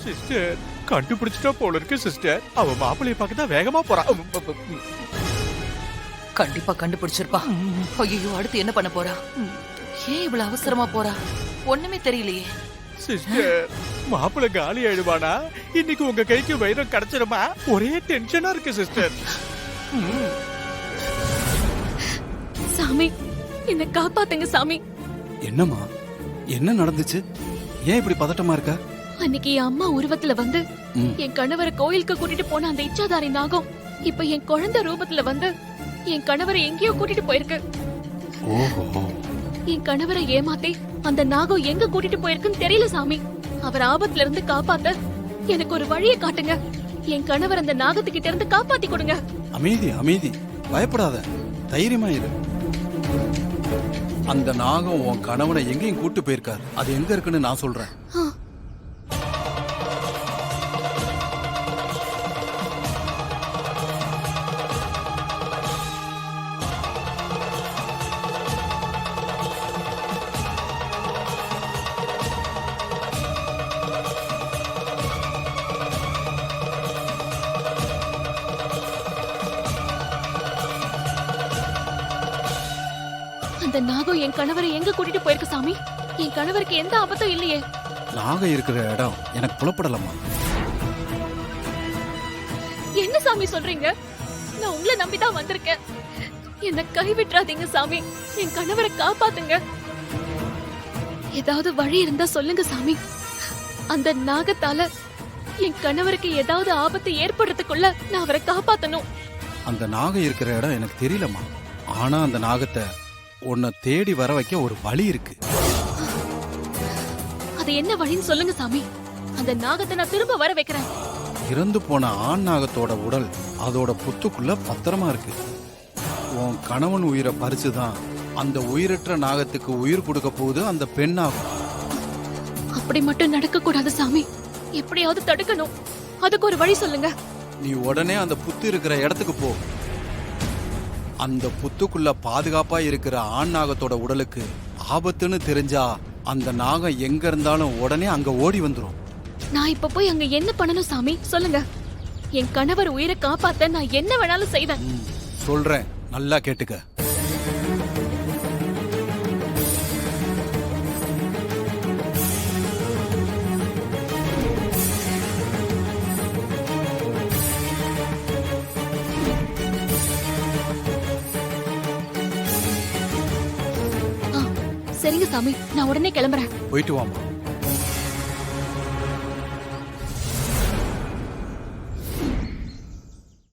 Sister கண்டுபிடிச்சிட்டா போல இருக்கு sister. அவ மாப்பிள்ளைய பார்க்க தான் வேகமா போறா. கண்டிப்பா கண்டுபிடிச்சிருப்பா. ஐயோ, அடுத்து என்ன பண்ண போறா? ஏன் இவ்வளவு அவசரமா போறா? ஒண்ணுமே தெரியலையே. சிஸ்டர் மாப்பிள்ளை காலி ஆயிடுவானா? இன்னைக்கு உங்க கைக்கு வைரம் கிடைச்சிருமா? ஒரே டென்ஷனா இருக்கு சிஸ்டர். சாமி, என்ன காப்பாத்துங்க சாமி. என்னம்மா, என்ன நடந்துச்சு? ஏன் இப்படி பதட்டமா இருக்க? அன்னைக்கு என் அம்மா உருவத்துல வந்து என் கணவரை கோயிலுக்கு கூட்டிட்டு போன அந்த இச்சாதாரி நாகம் இப்ப என் குழந்தை ரூபத்துல வந்து என் கணவரை எங்கேயோ கூட்டிட்டு போயிருக்கு. ஓஹோ. என் கணவரை ஏமாத்தி அந்த நாகம் எங்க கூட்டிட்டு போயிருக்குன்னு தெரியல சாமி. அவர் ஆபத்துல இருந்து காப்பாத்த எனக்கு ஒரு வழியை காட்டுங்க. என் கணவர் அந்த நாகத்துக்கிட்ட இருந்து காப்பாத்தி கொடுங்க. அமைதி அமைதி, பயப்படாத, தைரியமா இரு. அந்த நாகம் உன் கணவனை எங்கேயும் கூட்டு போயிருக்காரு. அது எங்க இருக்குன்னு நான் சொல்றேன். அந்த நாகம் என் கணவரை எங்க கூட்டிட்டு போயிருக்கு சாமி? என் கணவருக்கு எந்த ஆபத்தும் இல்லையே. நாகம் இருக்கிற இடம் எனக்கு புலப்படலம்மா. என்ன சாமி சொல்றீங்க? நான் உங்களை நம்பிதான் வந்திருக்கேன். என்ன கைவிட்டுறாதீங்க சாமி. என் கணவரை காப்பாத்துங்க. ஏதாவது வழி இருந்தா சொல்லுங்க சாமி. அந்த நாகத்தால என் கணவருக்கு ஏதாவது ஆபத்து ஏற்படுறதுக்குள்ள நான் அவரை காப்பாத்தணும். அந்த நாகம் இருக்கிற இடம் எனக்கு தெரியலம்மா. ஆனா அந்த நாகத்தை உன்னை தேடி வர வைக்க ஒரு வழி இருக்கு. அது என்ன வழின்னு சொல்லுங்க சாமி. அந்த நாகத்தை நான் திரும்ப வர வைக்கிறேன். இறந்து போன ஆண் நாகத்தோட உடல் அதோட புத்துக்குள்ள பத்திரமா இருக்கு. உன் கணவன் உயிரை பறிச்சுதான் அந்த உயிரற்ற நாகத்துக்கு உயிர் கொடுக்க போகுது அந்த பெண் நாகம். அப்படி மட்டும் நடக்க கூடாது சாமி. எப்படியாவது தடுக்கணும். அதுக்கு ஒரு வழி சொல்லுங்க. நீ உடனே அந்த புத்து இருக்கிற இடத்துக்கு போ. அந்த புத்துக்குள்ள பாதுகாப்பா இருக்கிற ஆண் நாகத்தோட உடலுக்கு ஆபத்துன்னு தெரிஞ்சா அந்த நாகம் எங்க இருந்தாலும் உடனே அங்க ஓடி வந்துரும். நான் இப்ப போய் அங்க என்ன பண்ணணும் சாமி? சொல்லுங்க. என் கணவர் உயிரை காப்பாத்த நான் என்ன வேணாலும் செய்வேன். சொல்றேன், நல்லா கேட்டுக்க. சரிங்க சாமி, நான் உடனே கிளம்புறேன். போயிட்டு வாமா.